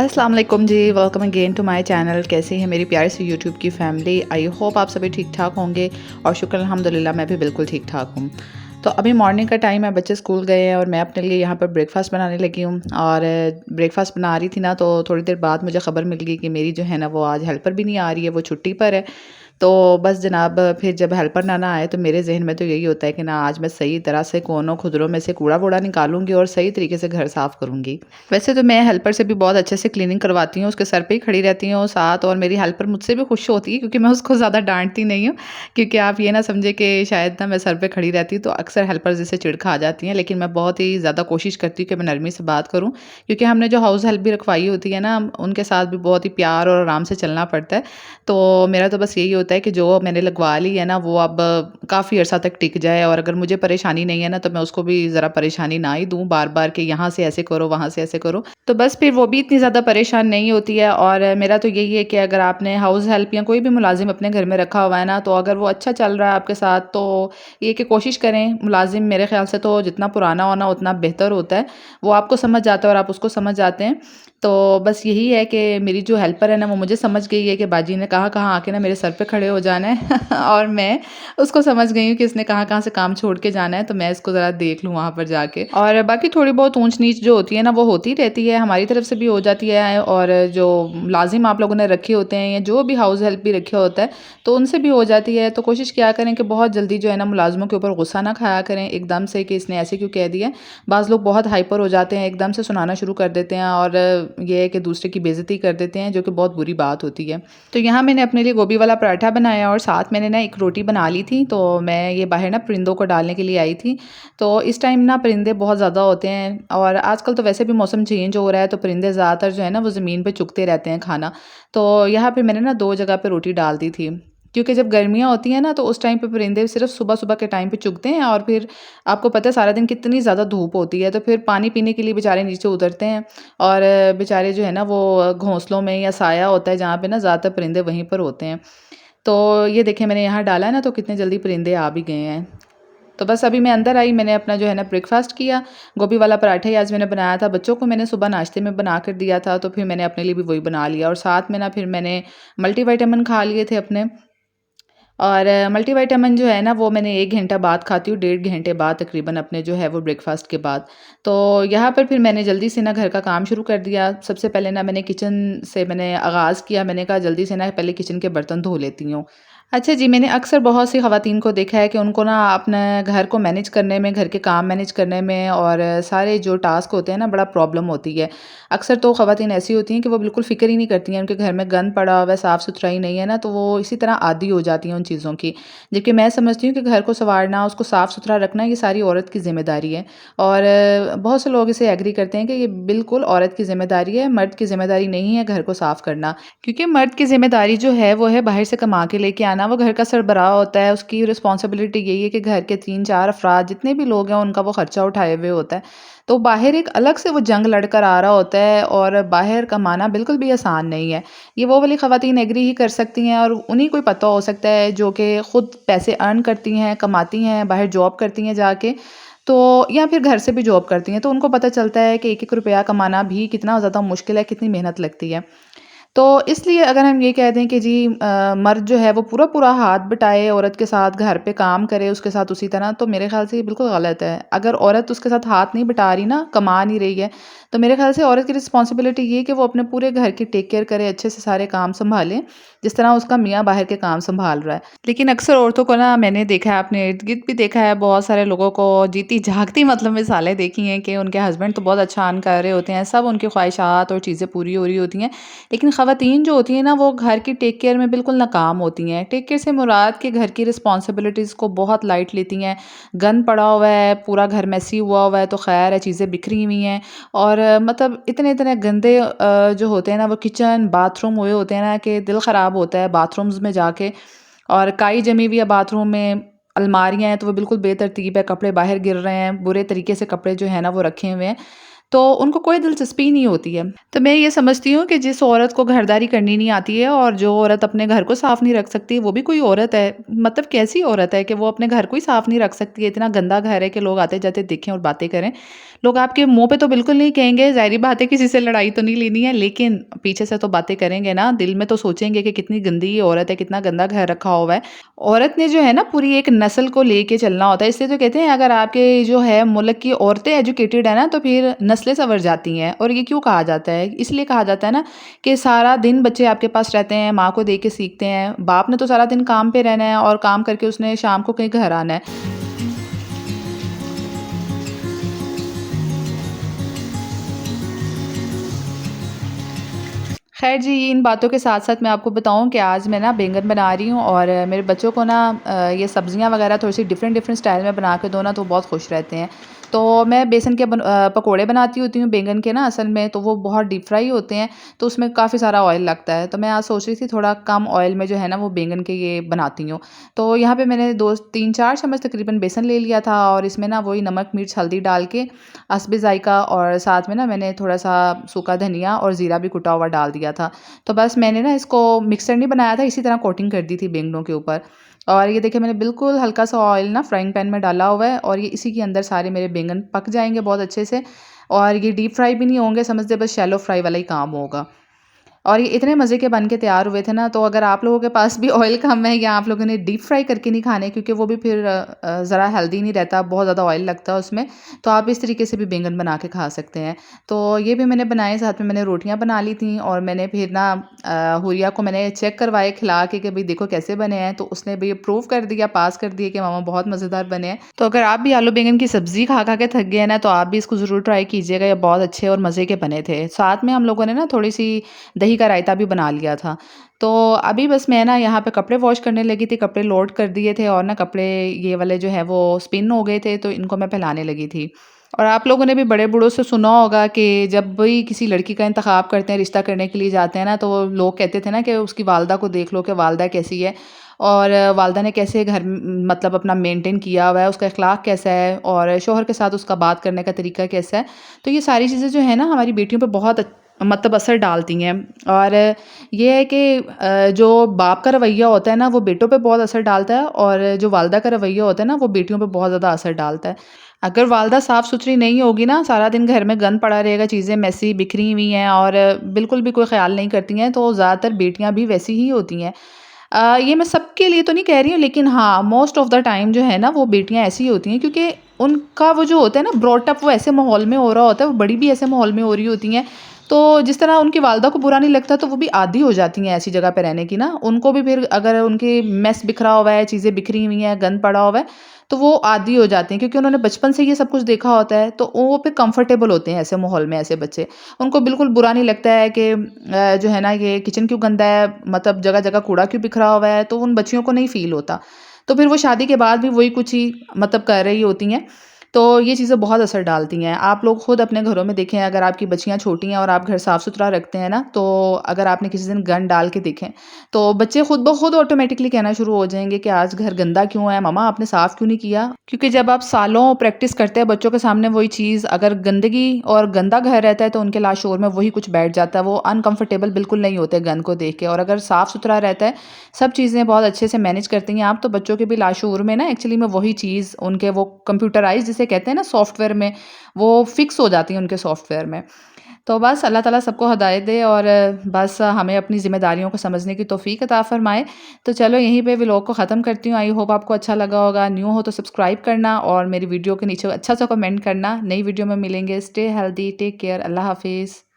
अस्सलाम वालेकुम जी, welcome again to my channel. कैसे हैं मेरी प्यारी सी यूट्यूब की फैमिली। आई होप आप सभी ठीक ठाक होंगे और शुक्र अल्हम्दुलिल्लाह मैं भी बिल्कुल ठीक ठाक हूँ। तो अभी मॉर्निंग का टाइम है, बच्चे स्कूल गए हैं और मैं अपने लिए यहाँ पर ब्रेकफास्ट बनाने लगी हूँ। और ब्रेकफास्ट बना रही थी ना, तो थोड़ी देर बाद मुझे ख़बर मिल गई कि मेरी जो है ना वो आज हेल्पर भी नहीं आ रही है, वो छुट्टी पर है। तो बस जनाब, फिर जब हेल्पर ना आए तो मेरे जहन में तो यही होता है कि ना आज मैं सही तरह से कोनों खुदरों में से कूड़ा वूड़ा निकालूंगी और सही तरीके से घर साफ़ करूँगी। वैसे तो मैं हेल्पर से भी बहुत अच्छे से क्लीनिंग करवाती हूँ, उसके सर पे ही खड़ी रहती हूँ साथ, और मेरी हेल्पर मुझसे भी खुश होती है क्योंकि मैं उसको ज़्यादा डाँटती नहीं हूँ। क्योंकि आप ये ना समझे कि शायद ना मैं सर पे खड़ी रहती हूँ तो अक्सर हेल्पर्स इससे चिढ़ खा जाती हैं, लेकिन मैं बहुत ही ज़्यादा कोशिश करती हूँ कि मैं नरमी से बात करूँ। क्योंकि हमने जो हाउस हेल्प भी रखवाई होती है ना, उनके साथ भी बहुत ही प्यार और आराम से चलना पड़ता है। तो मेरा तो बस यही होता है कि जो मैंने लगवा ली है ना वो अब काफ़ी अर्सा तक टिक जाए, और अगर मुझे परेशानी नहीं है ना तो मैं उसको भी ज़रा परेशानी ना ही दूँ बार-बार कि यहाँ से ऐसे करो, वहाँ से ऐसे करो। तो बस फिर वो भी इतनी ज़्यादा परेशान नहीं होती है। और मेरा तो यही है कि अगर आपने हाउस हेल्प या कोई भी मुलाज़िम अपने घर में रखा हुआ है ना, तो अगर वो अच्छा चल रहा है आपके साथ, तो ये कि कोशिश करें। मुलाज़िम मेरे ख़्याल से तो जितना पुराना होना उतना बेहतर होता है। वो आपको समझ जाता है और आप उसको समझ जाते हैं। तो बस यही है कि मेरी जो हेल्पर है ना वो मुझे समझ गई है कि बाजी ने कहाँ-कहाँ आके ना मेरे सर पे खड़े हो जाना है और मैं उसको समझ गई हूँ कि इसने कहाँ-कहाँ से काम छोड़ के जाना है, तो मैं इसको ज़रा देख लूँ वहाँ पर जाके। और बाकी थोड़ी बहुत ऊँच-नीच जो होती है ना वो होती रहती है, हमारी तरफ से भी हो जाती है, और जो लाज़िम आप लोगों ने रखे होते हैं या जो भी हाउस हेल्प भी रखे होता है, तो उनसे भी हो जाती है। तो कोशिश किया करें कि बहुत जल्दी जो है ना मुलाज़िमों के ऊपर गुस्सा ना खाया करें एकदम से कि इसने ऐसे क्यों कह दिया। बाज़ लोग बहुत हाइपर हो जाते हैं, एकदम से सुनाना शुरू कर देते हैं और ये है कि दूसरे की बेइज़्ज़ती कर देते हैं, जो कि बहुत बुरी बात होती है। तो यहाँ मैंने अपने लिए गोभी वाला पराठा बनाया और साथ मैंने ना एक रोटी बना ली थी। तो मैं ये बाहर ना परिंदों को डालने के लिए आई थी। तो इस टाइम ना परिंदे बहुत ज़्यादा होते हैं, और आजकल तो वैसे भी मौसम चेंज हो रहा है, तो परिंदे ज़्यादातर जो है ना वो ज़मीन पे चुगते रहते हैं खाना। तो यहाँ पे मैंने ना 2 जगह पे रोटी डाल दी थी। क्योंकि जब गर्मियाँ होती हैं ना तो उस टाइम पे परिंदे सिर्फ़ सुबह-सुबह के टाइम पे चुगते हैं, और फिर आपको पता है सारा दिन कितनी ज़्यादा धूप होती है, तो फिर पानी पीने के लिए बेचारे नीचे उतरते हैं। और बेचारे जो है ना वो घोंसलों में या साया होता है जहाँ पे ना ज़्यादातर परिंदे वहीं पर होते हैं। तो ये देखिए मैंने यहाँ डाला है ना, तो कितने जल्दी परिंदे आ भी गए हैं। तो बस अभी मैं अंदर आई, मैंने अपना जो है ना ब्रेकफ़ास्ट किया। गोभी वाला पराठा ही आज मैंने बनाया था, बच्चों को मैंने सुबह नाश्ते में बना कर दिया था, तो फिर मैंने अपने लिए भी वही बना लिया, और साथ में ना फिर मैंने मल्टीविटामिन खा लिए थे अपने। और मल्टीविटामिन जो है ना वो मैंने 1 घंटा बाद खाती हूँ, 1.5 घंटे बाद तकरीबन अपने जो है वो ब्रेकफ़ास्ट के बाद। तो यहाँ पर फिर मैंने जल्दी से ना घर का काम शुरू कर दिया। सबसे पहले ना मैंने किचन से मैंने आगाज़ किया, मैंने कहा जल्दी से ना पहले किचन के बर्तन धो लेती हूँ। अच्छा जी, मैंने अक्सर बहुत सी ख़वातीन को देखा है कि उनको ना अपने घर को मैनेज करने में, घर के काम मैनेज करने में और सारे जो टास्क होते हैं ना बड़ा प्रॉब्लम होती है। अक्सर तो ख़वातीन ऐसी होती हैं कि वो बिल्कुल फ़िक्र ही नहीं करती हैं, उनके घर में गंद पड़ा हुआ है, साफ़-सुथराई नहीं है ना, तो वो इसी तरह आदी हो जाती हैं उन चीज़ों की। जबकि मैं समझती हूँ कि घर को सँवारना, उसको साफ़-सुथरा रखना ये सारी औरत की ज़िम्मेदारी है। और बहुत से लोग इसे एग्री करते हैं कि ये बिल्कुल औरत की ज़िम्मेदारी है, मर्द की ज़िम्मेदारी नहीं है घर को साफ़ करना। क्योंकि मर्द की ज़िम्मेदारी जो है वो है बाहर से कमा के लेके आना, वो घर का सरबराह होता है, उसकी रिस्पॉन्सिबिलिटी यही है कि घर के 3-4 अफ़राद जितने भी लोग हैं उनका वो खर्चा उठाए हुए होता है। तो बाहर एक अलग से वो जंग लड़कर आ रहा होता है, और बाहर कमाना बिल्कुल भी आसान नहीं है। ये वो वाली ख़वातीन एग्री ही कर सकती हैं, और उन्हीं को ही पता हो सकता है जो कि खुद पैसे अर्न करती हैं, कमाती हैं, बाहर जॉब करती हैं जाके। तो या फिर घर से भी जॉब करती हैं, तो उनको पता चलता है कि एक-एक रुपया कमाना भी कितना ज़्यादा मुश्किल है, कितनी मेहनत लगती है। तो इसलिए अगर हम ये कह दें कि जी मर्द जो है वो पूरा-पूरा हाथ बटाए औरत के साथ, घर पे काम करे उसके साथ उसी तरह, तो मेरे ख़्याल से ये बिल्कुल गलत है। अगर औरत उसके साथ हाथ नहीं बटा रही ना, कमा नहीं रही है, तो मेरे ख़्याल से औरत की रिस्पॉन्सिबिलिटी ये है कि वो अपने पूरे घर की टेक केयर करे, अच्छे से सारे काम सँभाले, जिस तरह उसका मियाँ बाहर के काम सँभाल रहा है। लेकिन अक्सर औरतों को ना मैंने देखा है, अपने इर्द-गिर्द भी देखा है, बहुत सारे लोगों को जीती-जागती मतलब मिसालें देखी हैं कि उनके हस्बैंड तो बहुत अच्छा अर्न कर रहे होते हैं, सब उनकी ख्वाहिशात और चीज़ें पूरी हो रही होती हैं, लेकिन ख़वातीन जो होती हैं ना वो घर की टेक केयर में बिल्कुल नाकाम होती हैं। टेक केयर से मुराद कि घर की रिस्पॉन्सिबिलिटीज़ को बहुत लाइट लेती हैं। गंद पड़ा हुआ है, पूरा घर मेसी हुआ है तो ख़ैर है, चीज़ें बिखरी हुई हैं, और मतलब इतने-इतने गंदे जो होते हैं ना वो किचन, बाथरूम हुए होते हैं ना कि दिल ख़राब होता है बाथरूम्स में जाके। और काई जमी हुई है बाथरूम में, अलमारियाँ हैं तो वो बिल्कुल बेतरतीब है, कपड़े बाहर गिर रहे हैं, बुरे तरीके से कपड़े जो है ना वो रखे हुए हैं। तो उनको कोई दिलचस्पी नहीं होती है। तो मैं ये समझती हूँ कि जिस औरत को घरदारी करनी नहीं आती है और जो औरत अपने घर को साफ़ नहीं रख सकती, वो भी कोई औरत है। मतलब कैसी औरत है कि वो अपने घर को ही साफ़ नहीं रख सकती है? इतना गंदा घर है कि लोग आते-जाते देखें और बातें करें। लोग आपके मुँह पे तो बिल्कुल नहीं कहेंगे, ज़ाहिर-सी बात है किसी से लड़ाई तो नहीं लेनी है, लेकिन पीछे से तो बातें करेंगे ना, दिल में तो सोचेंगे कि कितनी गंदी ये औरत है, कितना गंदा घर रखा हुआ है। औरत ने जो है ना पूरी एक नस्ल को लेके चलना होता है, इसलिए तो कहते हैं अगर आपके जो है मुल्क की औरतें एजुकेटेड है ना तो फिर नस्लें सँवर जाती हैं। और ये क्यों कहा जाता है? इसलिए कहा जाता है ना कि सारा दिन बच्चे आपके पास रहते हैं, माँ को देख के सीखते हैं। बाप ने तो सारा दिन काम पे रहना है और काम करके उसने शाम को कहीं घर आना है। ख़ैर जी, इन बातों के साथ-साथ मैं आपको बताऊँ कि आज मैं ना बैंगन बना रही हूँ और मेरे बच्चों को ना ये सब्ज़ियाँ वग़ैरह थोड़ी-सी डिफ़रेंट-डिफ़रेंट स्टाइल में बना के दो ना तो बहुत खुश रहते हैं। तो मैं बेसन के पकोड़े बनाती होती हूँ बैंगन के ना असल में, तो वो बहुत डीप फ्राई होते हैं, तो उसमें काफ़ी सारा ऑयल लगता है। तो मैं आज सोच रही थी थोड़ा कम ऑयल में जो है ना वो बैंगन के ये बनाती हूँ। तो यहाँ पे मैंने 2 3-4 चम्मच तकरीबन बेसन ले लिया था और इसमें ना वही नमक, मिर्च, हल्दी डाल के हस्बे ज़ायक़ा और साथ में ना मैंने थोड़ा-सा सूखा धनिया और ज़ीरा भी कुटा हुआ डाल दिया था। तो बस मैंने ना इसको मिक्सर नहीं बनाया था, इसी तरह कोटिंग कर दी थी बैंगनों के ऊपर। और ये देखिए मैंने बिल्कुल हल्का-सा ऑयल ना फ्राइंग पैन में डाला हुआ है और ये इसी के अंदर सारे मेरे बैंगन पक जाएँगे बहुत अच्छे से और ये डीप फ्राई भी नहीं होंगे, समझ लें बस शैलो फ्राई वाला ही काम होगा। और ये इतने मज़े के बन के तैयार हुए थे ना, तो अगर आप लोगों के पास भी ऑयल कम है या आप लोगों ने डीप फ्राई करके नहीं खाने क्योंकि वो भी फिर ज़रा हेल्दी नहीं रहता, बहुत ज़्यादा ऑयल लगता है उसमें, तो आप इस तरीके से भी बैंगन बना के खा सकते हैं। तो ये भी मैंने बनाए, साथ में मैंने रोटियाँ बना ली थीं और मैंने फिर ना हुरिया को मैंने चेक करवाए खिला के कि भई देखो कैसे बने हैं, तो उसने भी अप्रूव कर दिया, पास कर दिया कि मामा बहुत मज़ेदार बने हैं। तो अगर आप भी आलू बैंगन की सब्ज़ी खा-खा के थक गए हैं ना, तो आप भी इसको ज़रूर ट्राई कीजिएगा, ये बहुत अच्छे और मज़े के बने थे। साथ में हम लोगों ने ना थोड़ी-सी दही का रायता भी बना लिया था। तो अभी बस मैं ना यहाँ पे कपड़े वॉश करने लगी थी, कपड़े लोड कर दिए थे और ना कपड़े ये वाले जो है वो स्पिन हो गए थे, तो इनको मैं फैलाने लगी थी। और आप लोगों ने भी बड़े-बूढ़ों से सुना होगा कि जब भी किसी लड़की का इंतखाब करते हैं, रिश्ता करने के लिए जाते हैं ना, तो लोग कहते थे ना कि उसकी वालदा को देख लो कि वालदा कैसी है और वालदा ने कैसे घर मतलब अपना मेंटेन किया हुआ है, उसका अखलाक कैसा है और शौहर के साथ उसका बात करने का तरीका कैसा है। तो ये सारी चीज़ें जो है ना हमारी बेटियों पे बहुत मतलब असर डालती हैं। और ये है कि जो बाप का रवैया होता है ना वो बेटों पे बहुत असर डालता है और जो वालदा का रवैया होता है ना वो बेटियों पे बहुत ज़्यादा असर डालता है। अगर वालदा साफ़ सुथरी नहीं होगी ना, सारा दिन घर में गंद पड़ा रहेगा, चीज़ें मेसी बिखरी हुई हैं और बिल्कुल भी कोई ख़्याल नहीं करती हैं, तो ज़्यादातर बेटियाँ भी वैसी ही होती हैं। ये मैं सबके लिए तो नहीं कह रही हूँ, लेकिन हाँ, मोस्ट ऑफ़ द टाइम जो है ना वो बेटियाँ ऐसी ही होती हैं क्योंकि उनका वो जो होता है ना ब्रॉट अप वो ऐसे माहौल में हो रहा होता है, वो बड़ी भी ऐसे माहौल में हो रही होती हैं। तो जिस तरह उनकी वालदा को बुरा नहीं लगता तो वो भी आदी हो जाती हैं ऐसी जगह पे रहने की ना। उनको भी फिर अगर उनकी मेस बिखरा हुआ है, चीज़ें बिखरी हुई हैं, गंद पड़ा हुआ है, तो वो आदी हो जाती हैं क्योंकि उन्होंने बचपन से ये सब कुछ देखा होता है, तो वो फिर कंफर्टेबल होते हैं ऐसे माहौल में ऐसे बच्चे। उनको बिल्कुल बुरा नहीं लगता है कि जो है ना ये किचन क्यों गंदा है, मतलब जगह-जगह कूड़ा क्यों बिखरा हुआ है, तो उन बच्चियों को नहीं फ़ील होता। तो फिर वो शादी के बाद भी वही कुछ ही मतलब कर रही होती हैं। तो ये चीज़ें बहुत असर डालती हैं। आप लोग खुद अपने घरों में देखें, अगर आपकी बच्चियाँ छोटी हैं और आप घर साफ-सुथरा रखते हैं ना, तो अगर आपने किसी दिन गंद डाल के देखें, तो बच्चे खुद ब खुद ऑटोमैटिकली कहना शुरू हो जाएँगे कि आज घर गंदा क्यों है? मम्मा आपने साफ़ क्यों नहीं किया? क्योंकि जब आप सालों प्रैक्टिस करते हैं बच्चों के सामने वही चीज़, अगर गंदगी और गंदा घर रहता है तो उनके लाशोर में वही कुछ बैठ जाता है। वो अनकंफर्टेबल बिल्कुल नहीं होते गंद को देख के, और अगर साफ-सुथरा रहता है, सब चीज़ें बहुत अच्छे से मैनेज करती हैं आप, तो बच्चों के भी लाशूर में ना एक्चुअली में वही चीज़ उनके वो कंप्यूटराइज़ जिसे कहते हैं ना सॉफ्टवेयर में, वो फिक्स हो जाती है उनके सॉफ्टवेयर में। तो बस अल्लाह ताला सबको हिदायत दे और बस हमें अपनी ज़िम्मेदारियों को समझने की तौफ़ीक अता फ़रमाए। तो चलो यहीं पे व्लॉग को ख़त्म करती हूँ। आई होप आपको अच्छा लगा होगा। न्यू हो तो सब्सक्राइब करना और मेरी वीडियो के नीचे अच्छा सा कमेंट करना। नई वीडियो में मिलेंगे। स्टे हेल्दी, टेक केयर, अल्लाह हाफ़िज़।